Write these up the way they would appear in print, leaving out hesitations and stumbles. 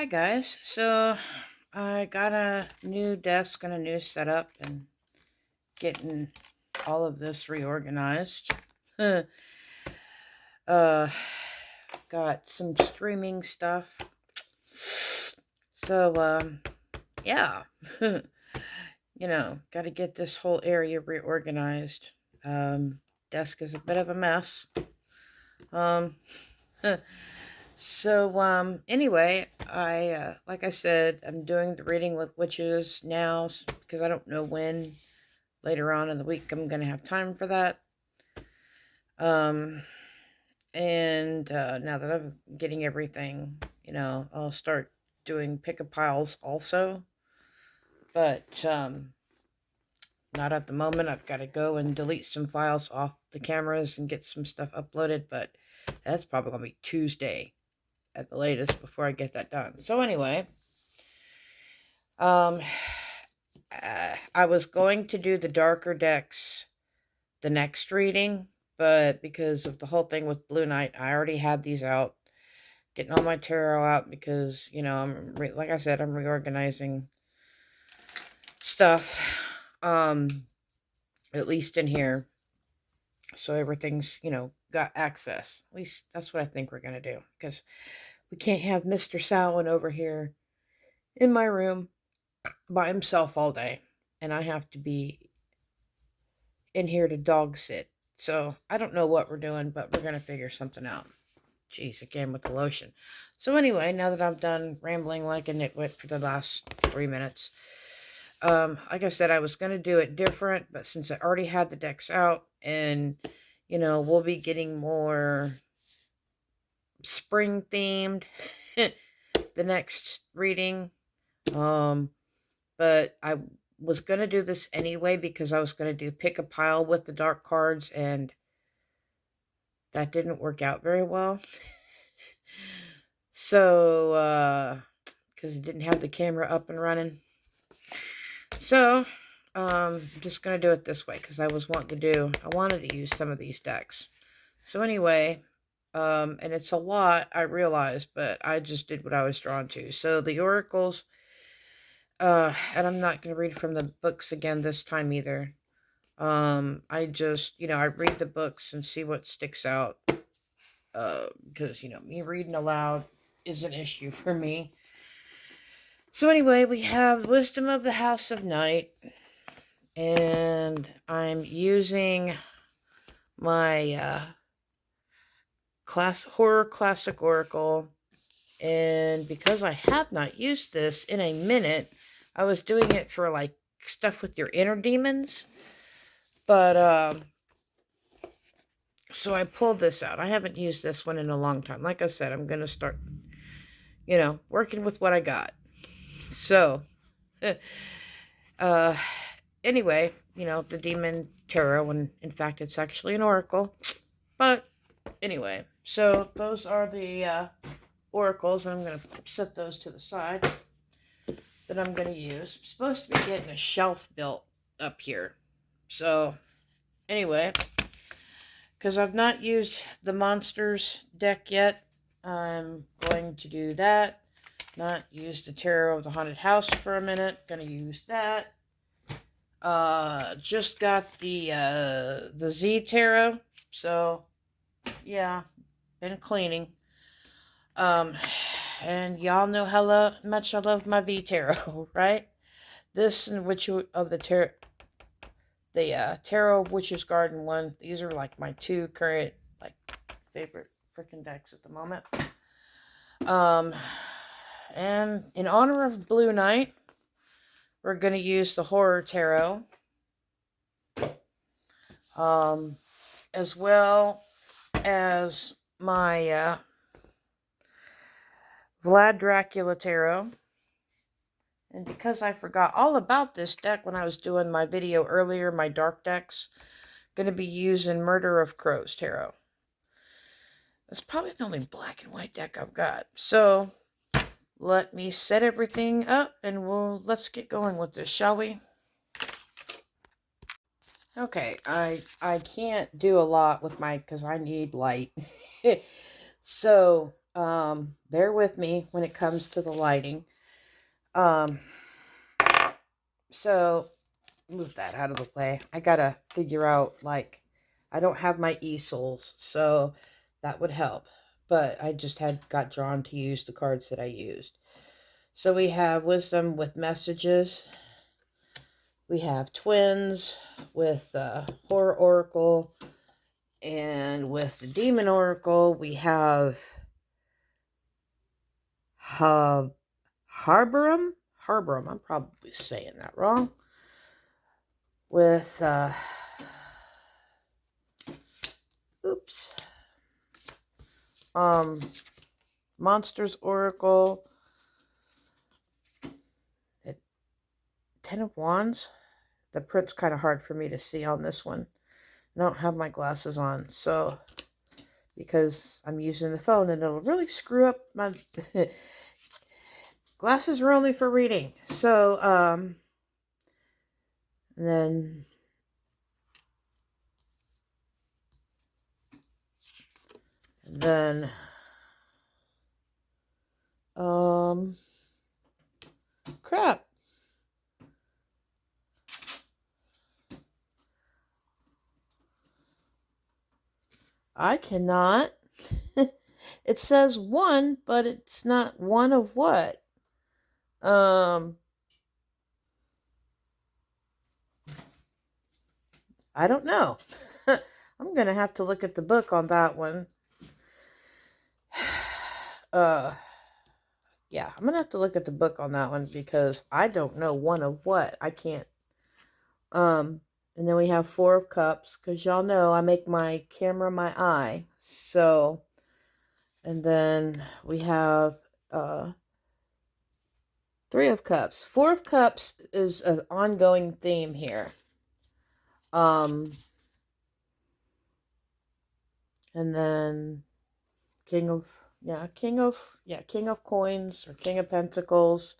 Guys. So I got a new desk and a new setup and getting all of this reorganized. uh got some streaming stuff. So yeah. Got to get this whole area reorganized. Desk is a bit of a mess. Um So, anyway, like I said, I'm doing the reading with witches now because I don't know when later on in the week I'm going to have time for that. Um, and now that I'm getting everything, I'll start doing pick-a-piles also. But, not at the moment. I've got to go and delete some files off the cameras and get some stuff uploaded, but that's probably going to be Tuesday at the latest before I get that done. So anyway, I was going to do the darker decks the next reading, but because of the whole thing with Blue Knight, I already had these out, getting all my tarot out because, like I said, I'm reorganizing stuff, at least in here, so everything's, got access. At least that's what I think we're going to do, because we can't have Mr. Samhain over here in my room by himself all day, and I have to be in here to dog sit. So I don't know what we're doing, but we're gonna figure something out. Jeez, again with the lotion. So anyway, now that I'm done rambling like a nitwit for the last 3 minutes, like I said, I was gonna do it different, but since I already had the decks out, and we'll be getting more spring themed the next reading. But I was going to do this anyway because I was going to do pick a pile with the dark cards, and that didn't work out very well. So, because it didn't have the camera up and running. So, I'm just going to do it this way because I wanted to use some of these decks. So anyway, and it's a lot, I realize, but I just did what I was drawn to. So the oracles, and I'm not going to read from the books again this time either. I just, I read the books and see what sticks out. Because, me reading aloud is an issue for me. So anyway, we have Wisdom of the House of Night. And I'm using my horror classic oracle. And because I have not used this in a minute, I was doing it for like stuff with your inner demons. But so I pulled this out. I haven't used this one in a long time. Like I said, I'm going to start, working with what I got. So, anyway, the Demon Tarot, when in fact it's actually an oracle. But anyway, so those are the oracles, and I'm going to set those to the side that I'm going to use. I'm supposed to be getting a shelf built up here. So, anyway, because I've not used the Monsters deck yet, I'm going to do that. Not use the Tarot of the Haunted House for a minute. Gonna use that. Just got the Z Tarot. So, yeah, been cleaning. And y'all know how much I love my V Tarot, right? This and Witch of the Tarot, the Tarot of Witch's Garden one. These are like my two current favorite freaking decks at the moment. And in honor of Blue Knight, we're going to use the Horror Tarot. As well as my Vlad Dracula Tarot. And because I forgot all about this deck when I was doing my video earlier, my dark decks, going to be using Murder of Crows Tarot. That's probably the only black and white deck I've got. So, let me set everything up and let's get going with this, shall we? Okay, I can't do a lot with because I need light. So, Bear with me when it comes to the lighting. Um, so move that out of the way. I gotta figure out, like, I don't have my easels, so that would help. But I just got drawn to use the cards that I used. So we have Wisdom with Messages. We have Twins with Horror Oracle. And with the Demon Oracle, we have Harborum. Harborum, I'm probably saying that wrong. With, Monsters Oracle. Ten of Wands. The print's kind of hard for me to see on this one. I don't have my glasses on, so because I'm using the phone and it'll really screw up my glasses are only for reading. So then crap. I cannot. It says one, but it's not one of what? I don't know. I'm going to have to look at the book on that one. Yeah, I'm going to have to look at the book on that one because I don't know one of what. I can't. And then we have Four of Cups because y'all know I make my camera my eye. So, and then we have Three of Cups. Four of Cups is an ongoing theme here. And then King of Coins or King of Pentacles.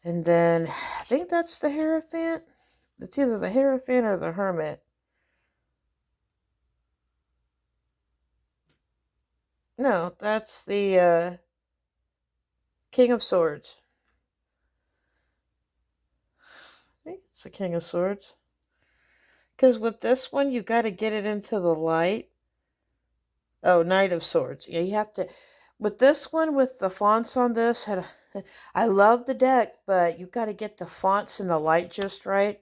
And then I think that's the Hierophant. It's either the Hierophant or the Hermit. No, that's the King of Swords. I think it's the King of Swords. Because with this one, you got to get it into the light. Oh, Knight of Swords. Yeah, you have to. With this one, with the fonts on this, I love the deck, but you got to get the fonts and the light just right.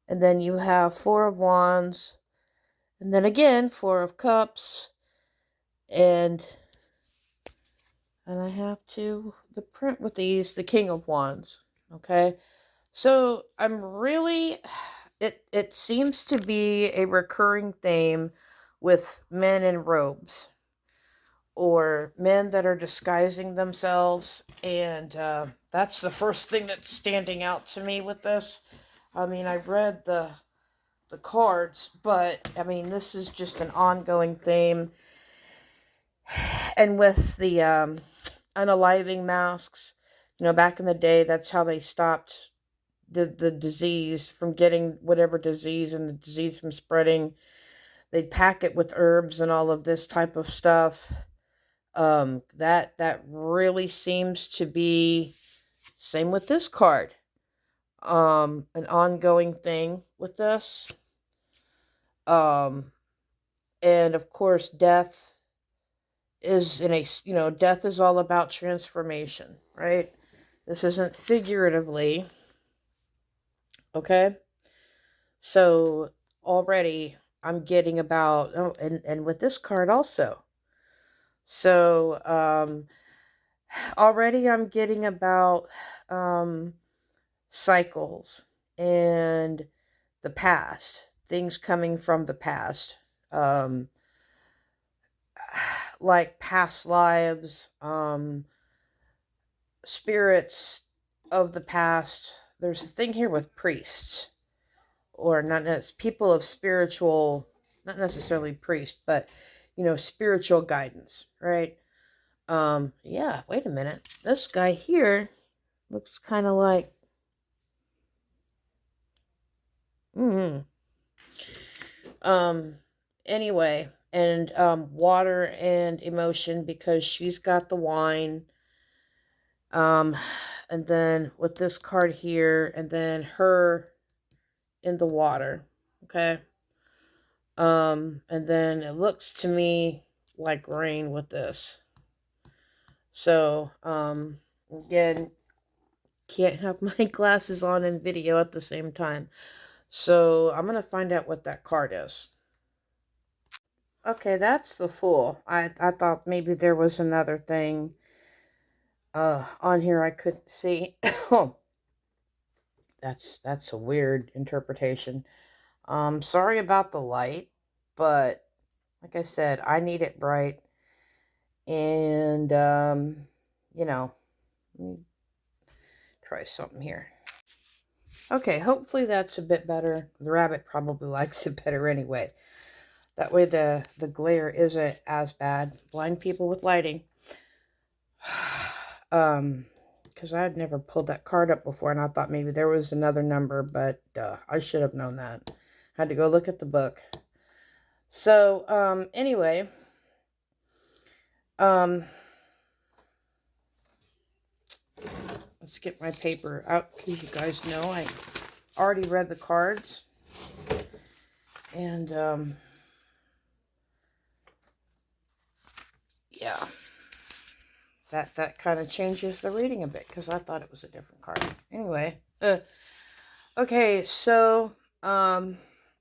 And then you have Four of Wands. And then again, Four of Cups. And I have to, the print with these, the King of Wands. Okay? So I'm really, it seems to be a recurring theme with men in robes. Or men that are disguising themselves. And that's the first thing that's standing out to me with this. I mean, I read the cards, but I mean, this is just an ongoing theme. And with the unaliving masks, you know, back in the day, that's how they stopped the disease from getting whatever disease and the disease from spreading. They'd pack it with herbs and all of this type of stuff. That really seems to be, same with this card, an ongoing thing with this. And of course, death is death is all about transformation, right? This isn't figuratively, okay? So already I'm getting about, and with this card also. So, already I'm getting about, cycles and the past, things coming from the past, like past lives, spirits of the past. There's a thing here with priests, or not people of spiritual, not necessarily priest, but spiritual guidance, right? Yeah, wait a minute. This guy here looks kind of like anyway, and water and emotion, because she's got the wine. And then with this card here, and then her in the water. Okay. And then it looks to me like rain with this. So, again, can't have my glasses on and video at the same time. So I'm going to find out what that card is. Okay, that's the Fool. I thought maybe there was another thing on here I couldn't see. That's a weird interpretation. Sorry about the light, but like I said, I need it bright. And you know, let me try something here. Okay, hopefully that's a bit better. The rabbit probably likes it better anyway. That way the glare isn't as bad. Blind people with lighting. Because I had never pulled that card up before, and I thought maybe there was another number, but I should have known that. Had to go look at the book. So, anyway, let's get my paper out, because you guys know I already read the cards. And, yeah. That kind of changes the reading a bit, because I thought it was a different card. Anyway, okay, so,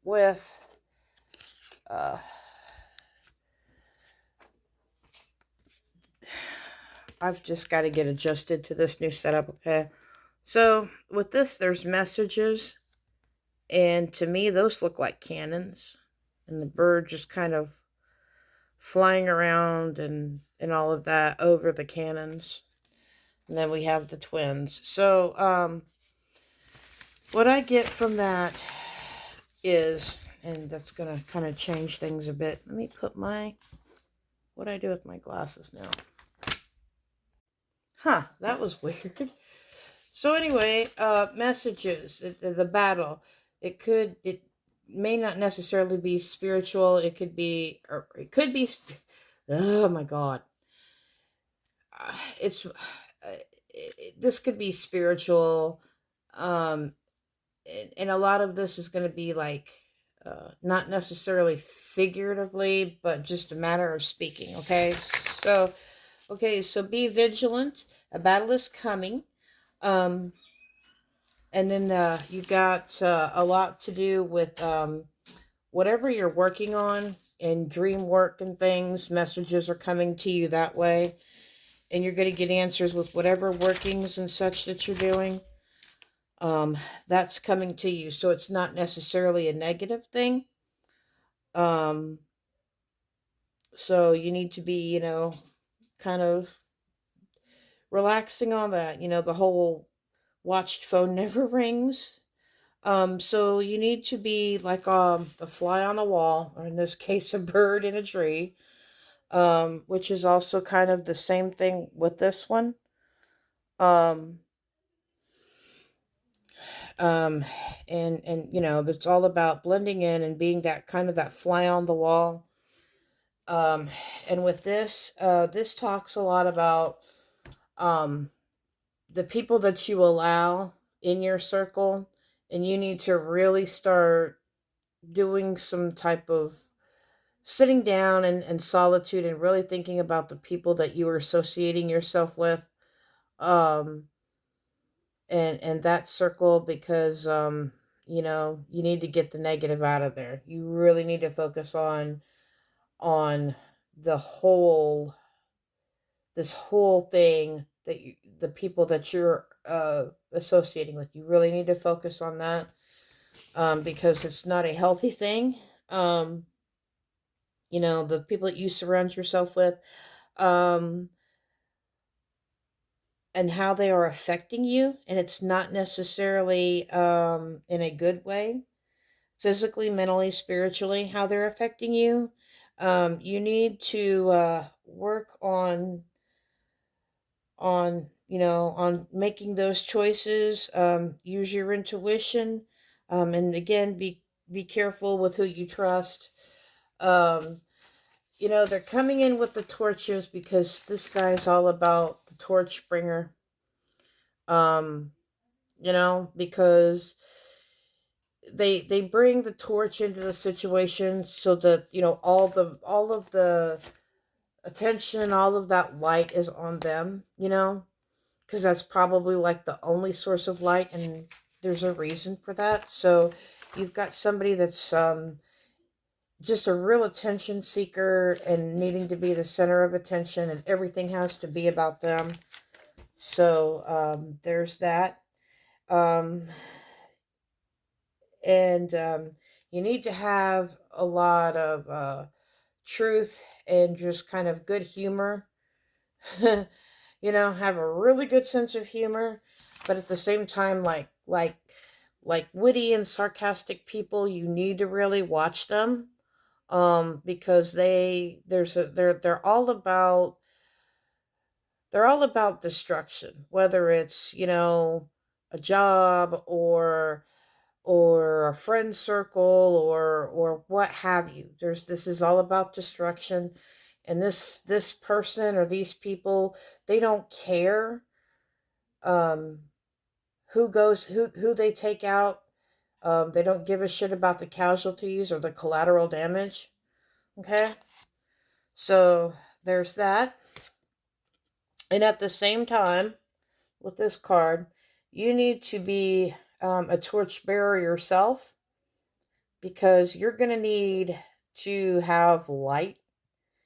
with, I've just got to get adjusted to this new setup, okay? So, with this, there's messages, and to me, those look like cannons, and the bird just kind of flying around and all of that over the cannons. And then we have the twins. So, what I get from that is, and that's going to kind of change things a bit. Let me put what do I do with my glasses now? Huh, that was weird. So anyway, messages, the battle. It may not necessarily be spiritual. It could be, oh my God. This could be spiritual. And a lot of this is going to be like, not necessarily figuratively, but just a matter of speaking. Okay. So be vigilant. A battle is coming. And then you got a lot to do with whatever you're working on, and dream work and things. Messages are coming to you that way. And you're going to get answers with whatever workings and such that you're doing. That's coming to you. So it's not necessarily a negative thing. So you need to be, kind of relaxing on that. The whole watched phone never rings. So you need to be like the fly on a wall, or in this case, a bird in a tree, which is also kind of the same thing with this one. And it's all about blending in and being that kind of that fly on the wall. And with this, this talks a lot about the people that you allow in your circle, and you need to really start doing some type of sitting down and solitude, and really thinking about the people that you are associating yourself with, um and that circle, because you need to get the negative out of there. You really need to focus on the whole this whole thing, the people that you're associating with. You really need to focus on that, because it's not a healthy thing. The people that you surround yourself with, um, and how they are affecting you, and it's not necessarily in a good way, physically, mentally, spiritually, how they're affecting you. You need to work on making those choices. Use your intuition, and again, be careful with who you trust. Um, you know, they're coming in with the torches because this guy's all about the torch bringer. Um, you know, because they bring the torch into the situation so that, you know, all of the attention, all of that light is on them, you know, because that's probably like the only source of light, and there's a reason for that. So you've got somebody that's just a real attention seeker and needing to be the center of attention, and everything has to be about them. So there's that. Um, and you need to have a lot of truth and just kind of good humor. You know, have a really good sense of humor, but at the same time, like witty and sarcastic people, you need to really watch them, because they're all about destruction, whether it's, you know, a job or a friend circle or what have you. This is all about destruction, and this person or these people, they don't care um who they take out. They don't give a shit about the casualties or the collateral damage. Okay, so there's that. And at the same time, with this card, you need to be a torchbearer yourself, because you're going to need to have light.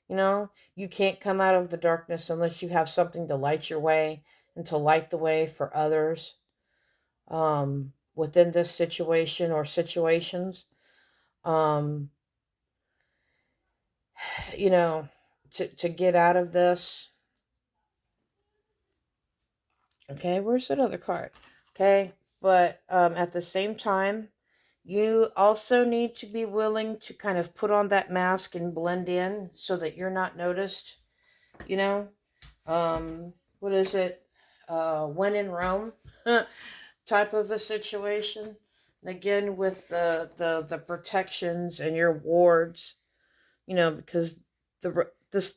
You know, you can't come out of the darkness unless you have something to light your way and to light the way for others within this situation or situations. Um, you know, to get out of this. Okay, where's that other card? Okay, but at the same time, you also need to be willing to kind of put on that mask and blend in so that you're not noticed. You know, what is it? When in Rome type of a situation. And again, with the protections and your wards, you know, because this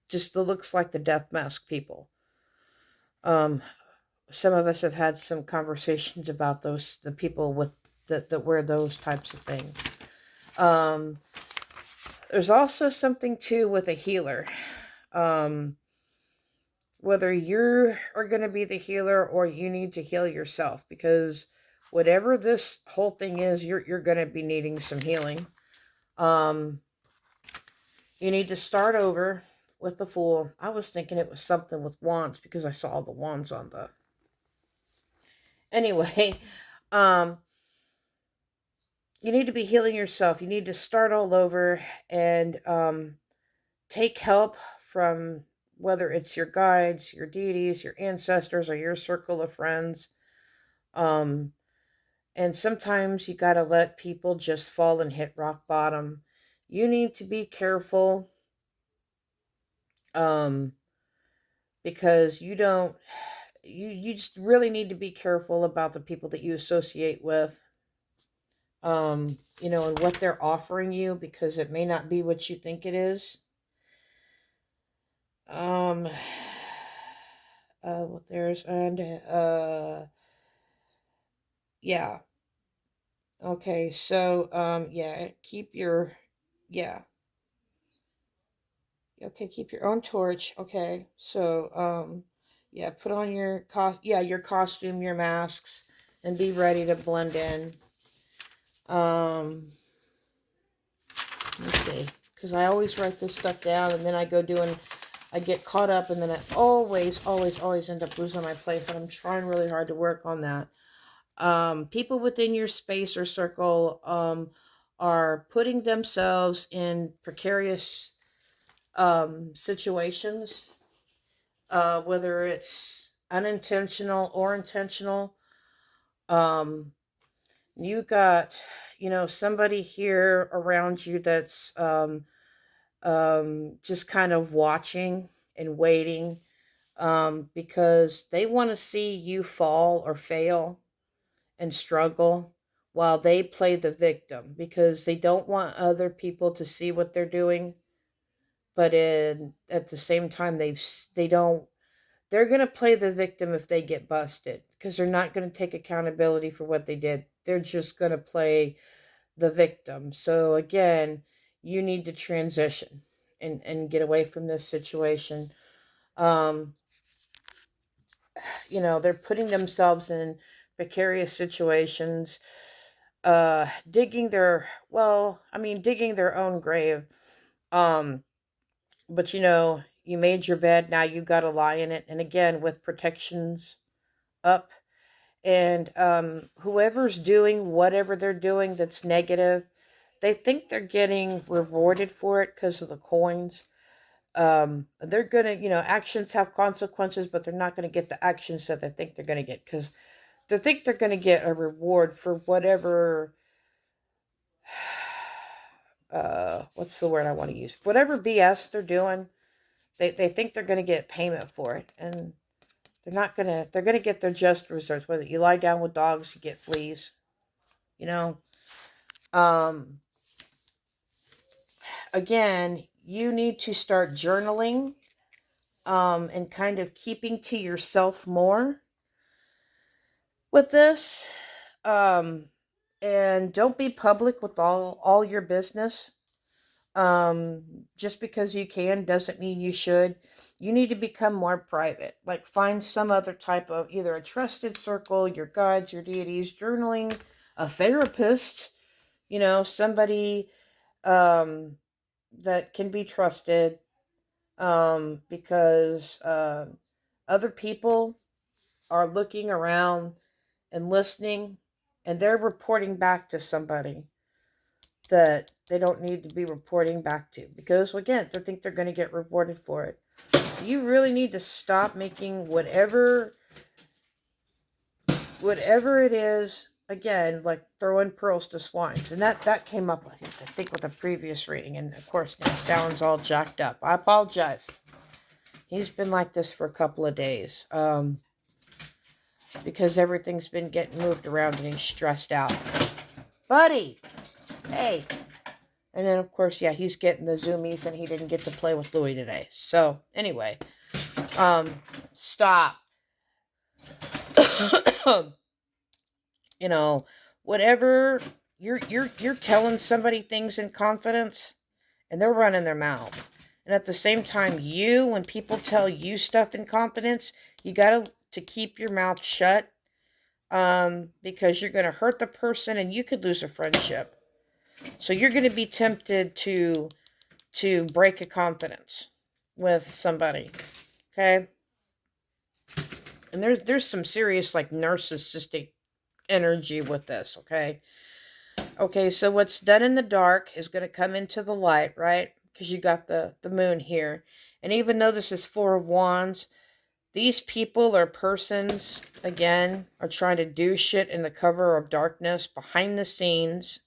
just looks like the death mask people. Um, some of us have had some conversations about the people with that wear those types of things. Um, there's also something too with a healer. Um, whether you are going to be the healer or you need to heal yourself, because whatever this whole thing is, you're going to be needing some healing. Um, you need to start over with the Fool. I was thinking it was something with wands because I saw the wands on the. Anyway, um, you need to be healing yourself. You need to start all over and take help from, whether it's your guides, your deities, your ancestors, or your circle of friends. Um, and sometimes you got to let people just fall and hit rock bottom. You need to be careful, um, because you just really need to be careful about the people that you associate with, you know, and what they're offering you, because it may not be what you think it is. Um, what there's, and, yeah. Okay, so, yeah, yeah. Okay, keep your own torch. Okay, so, yeah, put on your costume, your masks, and be ready to blend in. Um, let's see, because I always write this stuff down, and then I get caught up, and then I always end up losing my place, and I'm trying really hard to work on that. People within your space or circle, are putting themselves in precarious, situations, whether it's unintentional or intentional. Um, you got, you know, somebody here around you that's just kind of watching and waiting, because they want to see you fall or fail and struggle while they play the victim, because they don't want other people to see what they're doing. but at the same time, they're going to play the victim if they get busted, because they're not going to take accountability for what they did. They're just going to play the victim. So again, you need to transition and get away from this situation. Um, they're putting themselves in precarious situations, digging their own grave. Um, but you made your bed, now you got to lie in it. And again, with protections up, and whoever's doing whatever they're doing that's negative, they think they're getting rewarded for it because of the coins. They're gonna, actions have consequences, but they're not gonna get the actions that they think they're gonna get, because they think they're gonna get a reward for whatever. What's the word I want to use? Whatever BS they're doing, they think they're gonna get payment for it, and they're gonna get their just reserves. Whether you lie down with dogs, you get fleas. You know. Um, Again, you need to start journaling, and kind of keeping to yourself more with this. Um, and don't be public with all your business. Just because you can doesn't mean you should. You need to become more private. Like, find some other type of, either a trusted circle, your guides, your deities, journaling, a therapist, somebody that can be trusted, because other people are looking around and listening, and they're reporting back to somebody that they don't need to be reporting back to, because again, they think they're going to get rewarded for it. You really need to stop making whatever it is, again, like throwing pearls to swines. And that came up, I think, with a previous reading, and of course now Salon's all jacked up. I apologize. He's been like this for a couple of days, because everything's been getting moved around and he's stressed out. Buddy, hey. And then, of course, yeah, he's getting the zoomies, and he didn't get to play with Louie today. So, anyway, stop. Whatever, you're telling somebody things in confidence, and they're running their mouth. And at the same time, when people tell you stuff in confidence, you got to keep your mouth shut, because you're going to hurt the person, and you could lose a friendship. So you're going to be tempted to break a confidence with somebody, okay? And there's some serious, like, narcissistic energy with this, okay? Okay, so what's done in the dark is going to come into the light, right? Because you got the moon here. And even though this is Four of Wands, these people or persons, again, are trying to do shit in the cover of darkness, behind the scenes.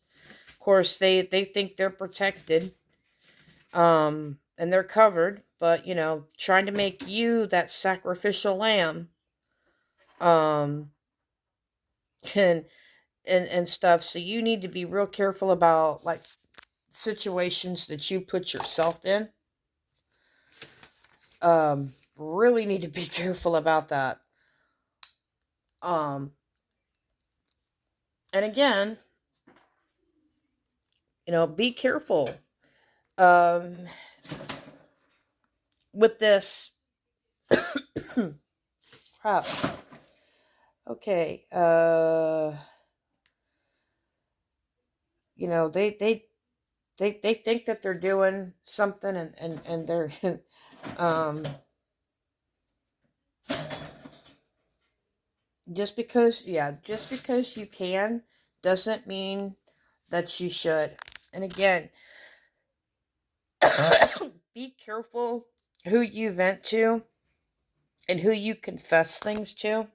Of course, they think they're protected, and they're covered, but, trying to make you that sacrificial lamb, and stuff. So you need to be real careful about, like, situations that you put yourself in. Really need to be careful about that. And again, be careful with this. Crap. Okay. They think that they're doing something, and they're just because you can doesn't mean that you should. And again, be careful who you vent to and who you confess things to.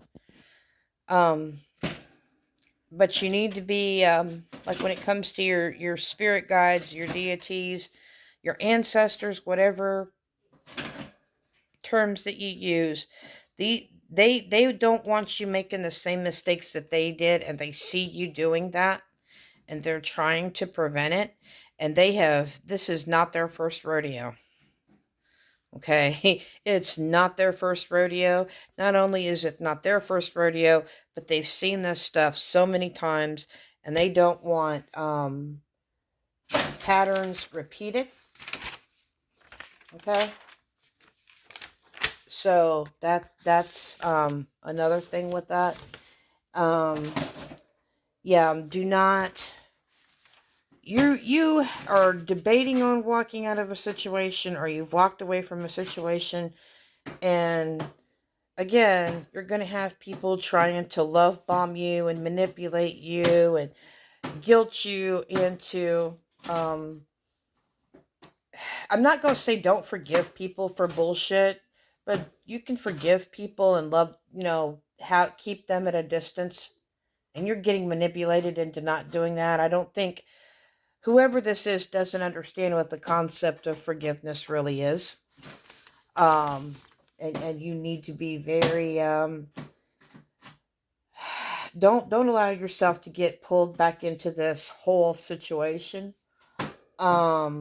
But you need to be, like, when it comes to your spirit guides, your deities, your ancestors, whatever terms that you use, they don't want you making the same mistakes that they did, and they see you doing that, and they're trying to prevent it. And this is not their first rodeo. Okay, it's not their first rodeo. Not only is it not their first rodeo, but they've seen this stuff so many times, and they don't want patterns repeated. Okay, so that's another thing with that. Yeah, do not. You are debating on walking out of a situation, or you've walked away from a situation, and again, you're going to have people trying to love bomb you and manipulate you and guilt you into I'm not going to say don't forgive people for bullshit, but you can forgive people and love, keep them at a distance, and you're getting manipulated into not doing that. I don't think whoever this is doesn't understand what the concept of forgiveness really is. And you need to be very don't allow yourself to get pulled back into this whole situation. They're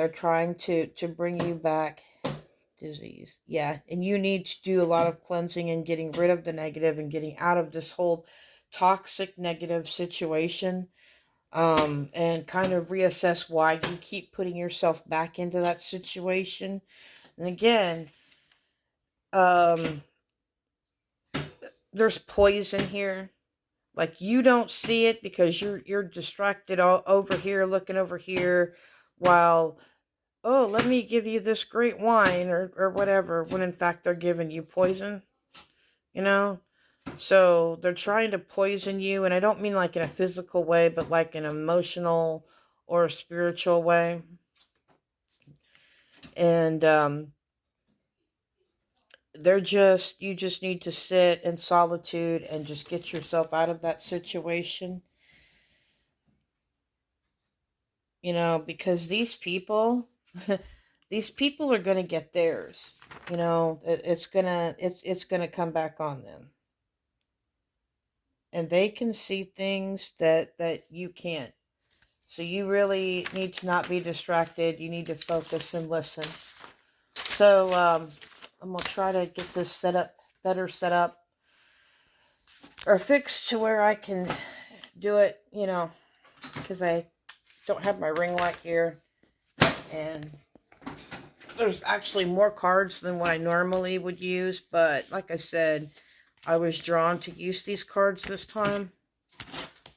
trying to bring you back. Disease, yeah, and you need to do a lot of cleansing and getting rid of the negative and getting out of this whole toxic negative situation, and kind of reassess why you keep putting yourself back into that situation. And again, there's poison here. Like, you don't see it because you're distracted all over here, looking over here, while, oh, let me give you this great wine or whatever, when in fact they're giving you poison, So they're trying to poison you, and I don't mean like in a physical way, but like an emotional or a spiritual way. And you just need to sit in solitude and just get yourself out of that situation. Because these people are going to get theirs. It's going to come back on them. And they can see things that you can't. So you really need to not be distracted. You need to focus and listen. So I'm going to try to get this better set up, or fixed to where I can do it, because I don't have my ring light here. And there's actually more cards than what I normally would use. But like I said, I was drawn to use these cards this time.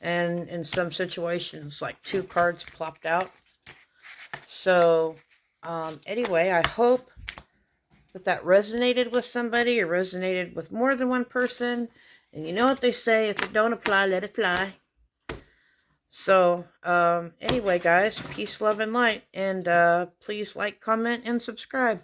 And in some situations, like 2 cards plopped out. So, anyway, I hope that resonated with somebody, or resonated with more than one person. And you know what they say, if it don't apply, let it fly. So, anyway, guys, peace, love, and light. And please like, comment, and subscribe.